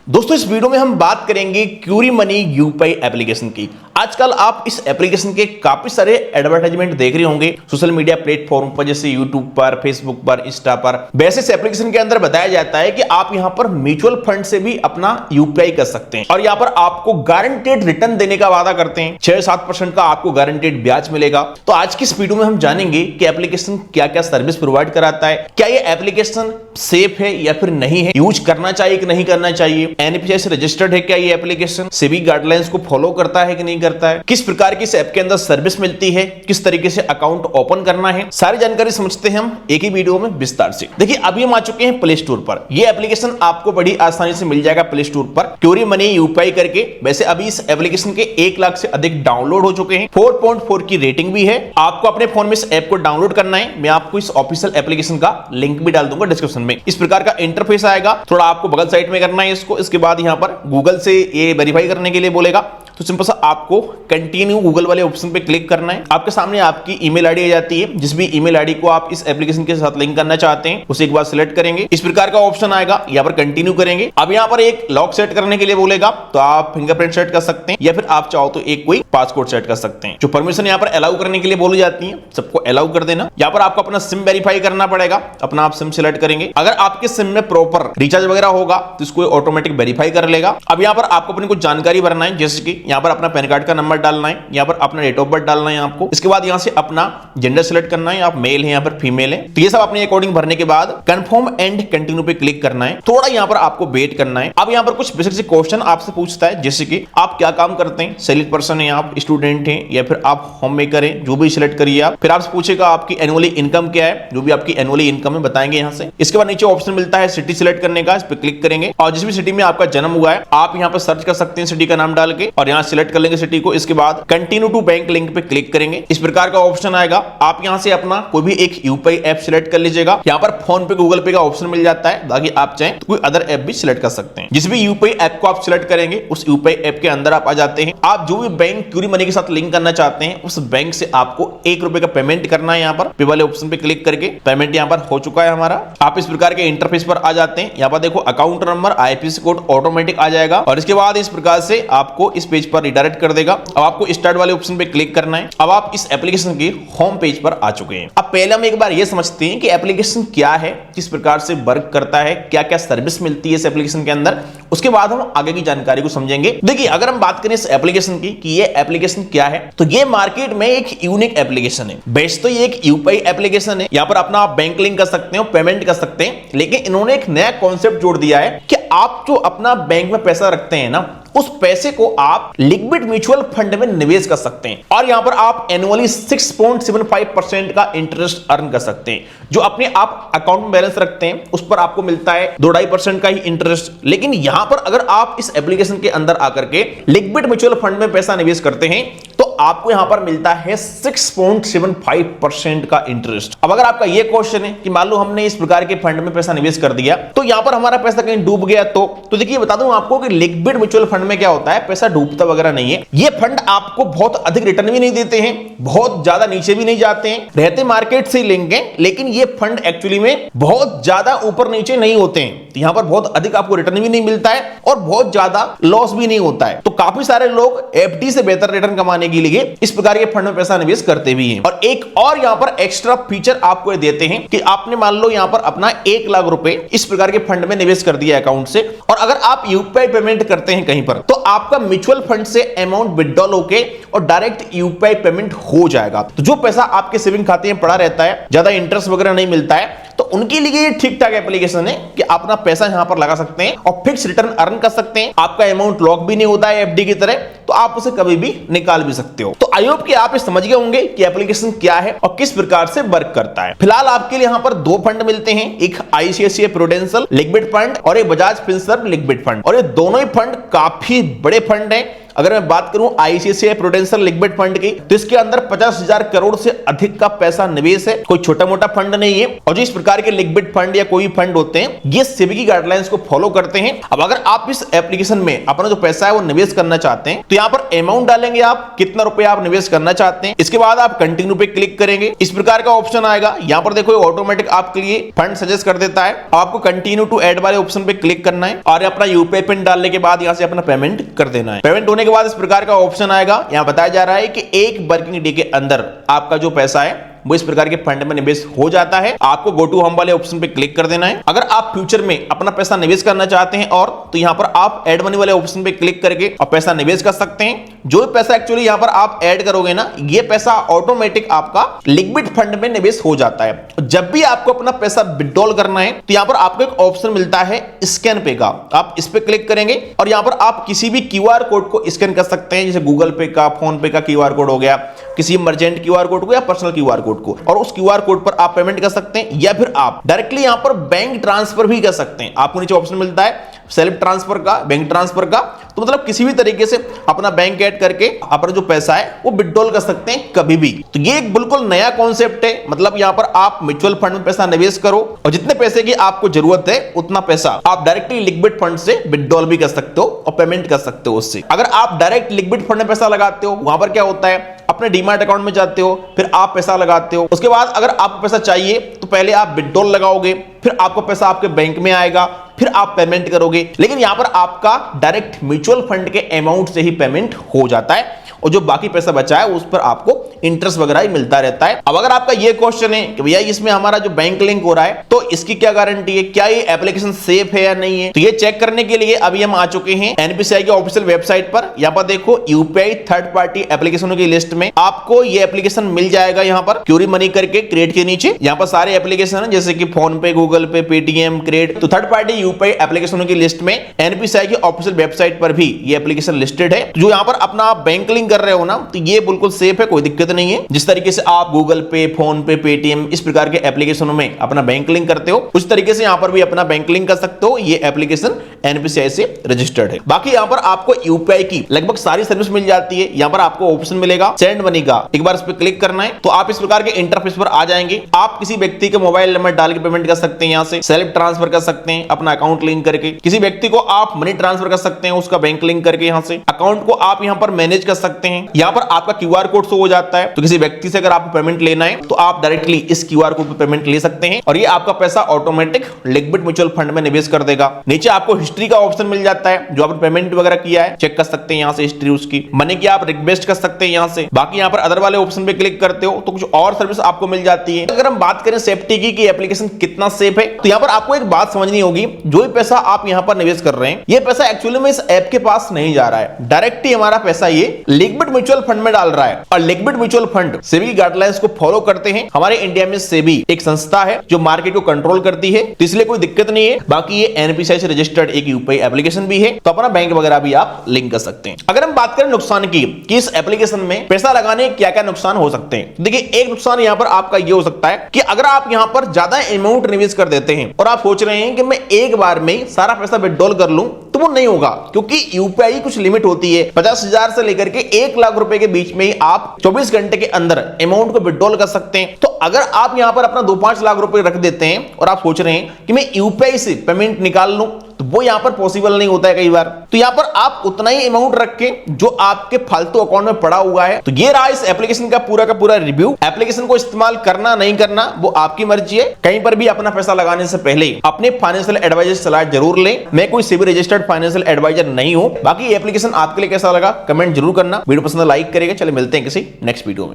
दोस्तों इस वीडियो में हम बात करेंगे क्यूरी मनी यूपीआई एप्लीकेशन की। आजकल आप इस एप्लीकेशन के काफी सारे एडवर्टाइजमेंट देख रहे होंगे सोशल मीडिया प्लेटफॉर्म पर, जैसे यूट्यूब पर, फेसबुक पर, इंस्टा पर। वैसे इस एप्लीकेशन के अंदर बताया जाता है कि आप यहां पर म्यूचुअल फंड से भी अपना यूपीआई कर सकते हैं और यहां पर आपको गारंटेड रिटर्न देने का वादा करते हैं। 6-7% का आपको गारंटेड ब्याज मिलेगा। तो आज की इस वीडियो में हम जानेंगे कि एप्लीकेशन क्या क्या सर्विस प्रोवाइड कराता है, क्या यह एप्लीकेशन सेफ है या फिर नहीं है, यूज करना चाहिए कि नहीं करना चाहिए, एनपीसीआई से रजिस्टर्ड है क्या ये एप्लीकेशन, सेबी गाइडलाइंस को फॉलो करता है कि नहीं करता है, किस प्रकार की इस ऐप के अंदर सर्विस मिलती है, किस तरीके से अकाउंट ओपन करना है, सारी जानकारी समझते हैं हम एक ही वीडियो में विस्तार से। देखिए अभी हम आ चुके हैं प्ले स्टोर पर। यह एप्लीकेशन आपको बड़ी आसानी से मिल जाएगा प्ले स्टोर पर, क्यूरी मनी यूपीआई करके। वैसे अभी इस एप्लीकेशन के 1 लाख से अधिक डाउनलोड हो चुके हैं, 4.4 की रेटिंग भी है। आपको अपने फोन में इस ऐप को डाउनलोड करना है। मैं आपको इस ऑफिशियल एप्लीकेशन का लिंक भी डाल दूंगा डिस्क्रिप्शन में। इस प्रकार का इंटरफेस आएगा, थोड़ा आपको बगल साइड में करना है इसको। इसके बाद यहां पर गूगल से ये वेरीफाई करने के लिए बोलेगा, तो सिंपल सा आपको कंटिन्यू गूगल वाले ऑप्शन पे क्लिक करना है। आपके सामने आपकी ईमेल आईडी आ जाती है, जिस भी ईमेल आईडी को आप इस एप्लीकेशन के साथ लिंक करना चाहते हैं उसे एक बार सिलेक्ट करेंगे। इस प्रकार का ऑप्शन आएगा, यहाँ पर कंटिन्यू करेंगे। अब यहाँ पर एक लॉक सेट करने के लिए बोलेगा, तो आप फिंगरप्रिंट सेट कर सकते हैं या फिर आप चाहो तो एक कोई पासकोड सेट कर सकते हैं। जो परमिशन यहाँ पर अलाउ करने के लिए बोली जाती है सबको अलाउ कर देना। यहाँ पर आपको अपना सिम वेरीफाई करना पड़ेगा, अपना आप सिम सिलेक्ट करेंगे। अगर आपके सिम में प्रॉपर रिचार्ज वगैरह होगा तो इसको ऑटोमेटिक वेरीफाई कर लेगा। अब यहाँ पर आपको अपनी कुछ जानकारी भरना है, जैसे कि यहाँ पर अपना पैन कार्ड का नंबर डालना है, यहाँ पर अपना डेट ऑफ बर्थ डालना है आपको। इसके बाद यहाँ से अपना जेंडर सिलेक्ट करना है, आप मेल है यहाँ पर फीमेल है, तो ये सब अपने अकॉर्डिंग भरने के बाद कंफर्म एंड कंटिन्यू पे क्लिक करना है। थोड़ा यहाँ पर आपको वेट करना है। अब यहाँ पर कुछ बेसिक से क्वेश्चन आपसे पूछता है, जैसे कि आप क्या काम करते हैं, सैलरीड पर्सन है आप, स्टूडेंट हैं या फिर आप होम मेकर हैं, जो भी सिलेक्ट करिए आप। फिर आपसे पूछेगा आपकी एनुअली इनकम क्या है, जो भी आपकी एनुअली इनकम है बताएंगे यहाँ से। इसके बाद नीचे ऑप्शन मिलता है सिटी सिलेक्ट करने का, इस पर क्लिक करेंगे और जिस भी सिटी में आपका जन्म हुआ है आप यहाँ पर सर्च कर सकते हैं सिटी का नाम डाल के और यहाँ सिलेक्ट कर लेंगे सिटी को। इसके बाद कंटिन्यू टू बैंक लिंक पे क्लिक करेंगे। इस प्रकार का ऑप्शन आएगा। आप यहां से अपना कोई भी एक यूपीआई ऐप सिलेक्ट कर लीजिएगा। यहां पर फोन पे, गूगल पे का ऑप्शन मिल जाता है, बाकी आप चाहें तो कोई अदर ऐप भी सिलेक्ट कर सकते हैं। जिस भी यूपीआई ऐप को आप सिलेक्ट करेंगे उस यूपीआई ऐप के अंदर आप आ जाते हैं। आप जो भी बैंक क्यूरी मनी के साथ लिंक करना चाहते हैं उस बैंक से आपको ₹1 का पेमेंट करना है। यहाँ पर पे वाले ऑप्शन पे क्लिक करके पेमेंट यहाँ पर हो चुका है हमारा। आप इस प्रकार के इंटरफेस पर आ जाते हैं। यहाँ पर देखो account number, IFSC code automatic आ जाएगा और इसके बाद इस प्रकार से आपको इस पेज पर रिडायरेक्ट कर देगा। अब आपको स्टार्ट वाले ऑप्शन पे क्लिक करना है। अब आप इस एप्लीकेशन के होम पेज पर आ चुके हैं। अब पहले हम एक बार ये समझते हैं कि एप्लीकेशन क्या है, किस प्रकार से वर्क करता है, क्या क्या सर्विस मिलती है इस एप्लीकेशन के अंदर। उसके बाद हम आगे की जानकारी को समझेंगे। देखिए अगर हम बात करें इस एप्लीकेशन की कि ये एप्लीकेशन क्या है, तो ये मार्केट में एक यूनिक एप्लीकेशन है। बेस्ट तो ये एक यूपीआई एप्लीकेशन है, यहाँ पर अपना आप बैंक लिंक कर सकते हो, पेमेंट कर सकते हैं, लेकिन इन्होंने एक नया कॉन्सेप्ट जोड़ दिया है कि आप जो अपना बैंक में पैसा रखते हैं ना, उस पैसे को आप लिक्विड म्यूचुअल फंड में निवेश कर सकते हैं और यहां पर आप एनुअली 6.75% का इंटरेस्ट अर्न कर सकते हैं। जो अपने आप अकाउंट में बैलेंस रखते हैं उस पर आपको मिलता है 2-2.5% का ही इंटरेस्ट। लेकिन यहां पर अगर आप इस एप्लीकेशन के अंदर आकर के लिक्विड म्यूचुअल फंड में पैसा निवेश करते हैं तो आपको यहां पर मिलता है 6.75% का इंटरेस्ट। अब अगर आपका यह क्वेश्चन है कि मान लो हमने इस प्रकार के फंड में पैसा निवेश कर दिया तो यहां पर हमारा पैसा कहीं डूब गया तो देखिए बता दूं आपको कि लिक्विड म्यूचुअल फंड में क्या होता है, पैसा डूबता वगैरह नहीं है। ये फंड आपको बहुत अधिक रिटर्न भी नहीं देते हैं, बहुत ज्यादा नीचे भी नहीं जाते हैं, रहते मार्केट से लिंक है, लेकिन ये फंड एक्चुअली में बहुत ज्यादा ऊपर नीचे नहीं होते हैं। यहां पर बहुत अधिक आपको रिटर्न भी नहीं मिलता है और बहुत ज्यादा लॉस भी नहीं होता है। तो काफी सारे लोग एफडी से बेहतर रिटर्न कमाने के लिए इस प्रकार के फंड में पैसा निवेश करते भी हैं। और एक और यहां पर एक्स्ट्रा फीचर आपको देते हैं कि आपने मान लो यहां पर अपना 1 लाख रुपए इस प्रकार के फंड में निवेश कर दिया अकाउंट से, और अगर आप यूपीआई पेमेंट करते हैं कहीं पर तो आपका म्यूचुअल फंड से अमाउंट विड्रॉल होके और डायरेक्ट यूपीआई पेमेंट हो जाएगा। तो जो पैसा आपके सेविंग खाते में पड़ा रहता है, ज्यादा इंटरेस्ट वगैरह नहीं मिलता है, तो उनके लिए ये ठीक ठाक एप्लीकेशन है कि आप अपना पैसा यहां पर लगा सकते हैं और फिक्स रिटर्न अर्न कर सकते हैं। आपका अमाउंट लॉक भी नहीं होता है एफडी की तरह, तो आप उसे कभी भी निकाल भी सकते हो। तो आई होप कि आप समझ गए होंगे कि एप्लीकेशन क्या है और किस प्रकार से वर्क करता है। फिलहाल आपके लिए यहां पर 2 फंड मिलते हैं, एक आईसीआईसीआई प्रूडेंशियल लिक्विड फंड और एक बजाज फिनसर्व लिक्विड फंड, और ये दोनों ही फंड काफी बड़े फंड हैं अगर मैं बात करूं आईसीआईसीआई प्रूडेंशियल लिक्विड फंड की, तो इसके अंदर 50,000 करोड़ से अधिक का पैसा निवेश है, कोई छोटा मोटा फंड नहीं है। और जो इस प्रकार के लिक्विड फंड या कोई फंड होते हैं, ये सेबी की गाइडलाइंस को फॉलो करते हैं। अब अगर आप इस एप्लीकेशन में अपना जो पैसा है वो निवेश करना चाहते हैं, तो यहां पर अमाउंट डालेंगे, आप कितना रुपए आप निवेश करना चाहते हैं। इसके बाद आप कंटिन्यू पे क्लिक करेंगे, इस प्रकार का ऑप्शन आएगा। यहां पर देखो ऑटोमेटिक आपके लिए फंड सजेस्ट कर देता है। आपको कंटिन्यू टू ऐड वाले ऑप्शन पे क्लिक करना है और अपना यूपीआई पिन डालने के बाद यहां से अपना पेमेंट कर देना है। पेमेंट होने के बाद इस प्रकार का ऑप्शन आएगा। यहां बताया जा रहा है कि एक वर्किंग डे के अंदर आपका जो पैसा है वो इस प्रकार के फंड में निवेश हो जाता है। आपको गो टू होम वाले ऑप्शन पे क्लिक कर देना है। अगर आप फ्यूचर में अपना पैसा निवेश करना चाहते हैं और तो यहां पर आप ऐड मनी वाले ऑप्शन पे क्लिक करके और पैसा निवेश कर सकते हैं। जो भी पैसा एक्चुअली यहां पर आप ऐड करोगे ना, ये पैसा ऑटोमेटिक आपका लिक्विड फंड में निवेश हो जाता है। जब भी आपको अपना पैसा विड्रॉल करना है तो यहां पर आपको एक ऑप्शन मिलता है स्कैन पे का, आप इस पे क्लिक करेंगे और यहां पर आप किसी भी क्यूआर कोड को स्कैन कर सकते हैं, जैसे गूगल पे का, फोन पे का क्यूआर कोड हो गया, किसी मर्चेंट क्यूआर कोड को या पर्सनल क्यूआर कोड को, और उस क्यूआर कोड पर आप पेमेंट कर सकते हैं। या फिर आप डायरेक्टली यहां पर बैंक ट्रांसफर भी कर सकते हैं। आपको नीचे ऑप्शन मिलता है सेल्फ ट्रांसफर का, बैंक ट्रांसफर का, तो मतलब किसी भी तरीके से अपना बैंक ऐड करके अपना जो पैसा है वो विड्रॉल कर सकते हैं कभी भी। तो ये एक बिल्कुल नया कॉन्सेप्ट है। मतलब यहां पर आप म्यूचुअल फंड में पैसा निवेश करो और जितने पैसे की आपको जरूरत है उतना पैसा आप डायरेक्टली लिक्विड फंड से विड्रॉल भी कर सकते हो और पेमेंट कर सकते हो उससे। अगर आप डायरेक्ट लिक्विड फंड में पैसा लगाते हो, वहां पर क्या होता है, अपने डीमैट अकाउंट में जाते हो, फिर आप पैसा लगाते हो, उसके बाद अगर आपको पैसा चाहिए तो पहले आप विड्रॉल लगाओगे, फिर आपको पैसा आपके बैंक में आएगा, फिर आप पेमेंट करोगे। लेकिन यहां पर आपका डायरेक्ट म्यूचुअल फंड के अमाउंट से ही पेमेंट हो जाता है और जो बाकी पैसा बचा है उस पर आपको इंटरेस्ट वगैरह ही मिलता रहता है। अब अगर आपका ये क्वेश्चन है कि भैया इसमें हमारा जो बैंक लिंक हो रहा है तो इसकी क्या गारंटी है, क्या ये एप्लीकेशन सेफ है या नहीं है, तो ये चेक करने के लिए अभी हम आ चुके हैं एनपीसीआई के ऑफिशियल वेबसाइट पर। यहां पर देखो यूपीआई थर्ड पार्टी एप्लीकेशनों की लिस्ट में आपको ये एप्लीकेशन मिल जाएगा। यहां पर क्यूरी मनी करके क्रेड के नीचे यहां पर सारे एप्लीकेशन है, जैसे कि फोन पे, गूगल पे, पेटीएम, क्रेड। तो थर्ड पार्टी यूपीआई एप्लीकेशनों की लिस्ट में एनपीसीआई की ऑफिशियल वेबसाइट पर भी ये एप्लीकेशन लिस्टेड है। जो यहां पर अपना बैंक लिंक कर रहे हो ना, तो ये बिल्कुल सेफ है, कोई दिक्कत नहीं है। जिस तरीके से आप गूगल पे, फोन पे, पेटीएम इस प्रकार के एप्लीकेशनों में अपना बैंक लिंक करते हो, उस तरीके से यहां पर भी अपना बैंक लिंक कर सकते हो। ये एप्लीकेशन एनपीसीआई से रजिस्टर्ड है। बाकी यहां पर आपको यूपीआई की लगभग सारी सर्विस मिल जाती है। यहां पर आपको ऑप्शन मिलेगा सेंड मनी का, एक बार इस पर क्लिक करना है तो आप इस प्रकार के इंटरफेस पर आ जाएंगे। आप किसी व्यक्ति के मोबाइल नंबर डाल के पेमेंट कर सकते हैं, यहां से सेल्फ ट्रांसफर कर सकते हैं अपना अकाउंट लिंक करके, किसी व्यक्ति को आप मनी ट्रांसफर कर सकते हैं उसका बैंक लिंक करके, यहां से अकाउंट को आप यहां पर मैनेज कर सकते हैं। यहां पर आपका क्यूआर कोड शो हो जाता है, तो किसी व्यक्ति से अगर आपको पेमेंट लेना है तो आप डायरेक्टली इस क्यूआर कोड पे पेमेंट ले सकते हैं और ये आपका पैसा ऑटोमेटिक लिक्विड म्यूचुअल फंड में निवेश कर देगा। नीचे आपको हिस्ट्री का ऑप्शन मिल जाता है, जो आपने पेमेंट वगैरह किया है चेक कर सकते हैं यहां से हिस्ट्री उसकी, मनी की आप रिक्वेस्ट कर सकते हैं यहां से। बाकी यहां पर अदर वाले ऑप्शन पे क्लिक करते हो तो कुछ और सर्विस आपको मिल जाती है। अगर हम बात करें सेफ्टी की कि एप्लीकेशन कितना सेफ है, तो यहां पर आपको एक बात समझनी होगी, जो भी पैसा आप यहां पर निवेश कर रहे हैं, ये पैसा एक्चुअली में इस ऐप के पास नहीं जा रहा है, डायरेक्ट ही हमारा पैसा ये लिक्विड म्यूचुअल फंड में डाल रहा है। और liquid mutual fund SEBI guidelines को फॉलो करते हैं। हमारे इंडिया में सेबी एक संस्था है जो मार्केट को कंट्रोल करती है, तो इसलिए कोई दिक्कत नहीं है। बाकी ये एनपीसीआई से रजिस्टर्ड एक यूपीआई एप्लीकेशन भी है, तो अपना बैंक वगैरह भी आप लिंक कर सकते हैं। अगर हम बात करें नुकसान की कि इस एप्लीकेशन में पैसा लगाने क्या क्या नुकसान हो सकते हैं, तो देखिए एक नुकसान यहां पर आपका ये हो सकता है कि अगर आप यहां पर ज्यादा अमाउंट निवेश कर देते हैं और आप सोच रहे हैं कि मैं एक बार में सारा पैसा विड्रॉल कर लूं, तो वो नहीं होगा, क्योंकि यूपीआई कुछ लिमिट होती है। 50,000 से लेकर के 1 लाख रुपए के बीच में ही आप 24 घंटे के अंदर अमाउंट को विड्रॉल कर सकते हैं। तो अगर आप यहां पर अपना 2-5 लाख रुपए रख देते हैं और आप सोच रहे हैं कि मैं यूपीआई से पेमेंट निकाल लूं, तो वो यहां पर पॉसिबल नहीं होता है कई बार। तो यहां पर आप उतना ही अमाउंट रख के जो आपके फालतू अकाउंट में पड़ा हुआ है। तो ये रहा इस एप्लीकेशन का पूरा रिव्यू। एप्लीकेशन को इस्तेमाल करना नहीं करना वो आपकी मर्जी है। कहीं पर भी अपना पैसा लगाने से पहले अपने फाइनेंशियल एडवाइजर से सलाह जरूर लें। मैं कोई सेबी रजिस्टर्ड फाइनेंशियल एडवाइजर नहीं हूं। बाकी एप्लीकेशन आपके लिए कैसा लगा कमेंट जरूर करना। वीडियो पसंद लाइक करेगा। चले मिलते हैं किसी नेक्स्ट वीडियो में।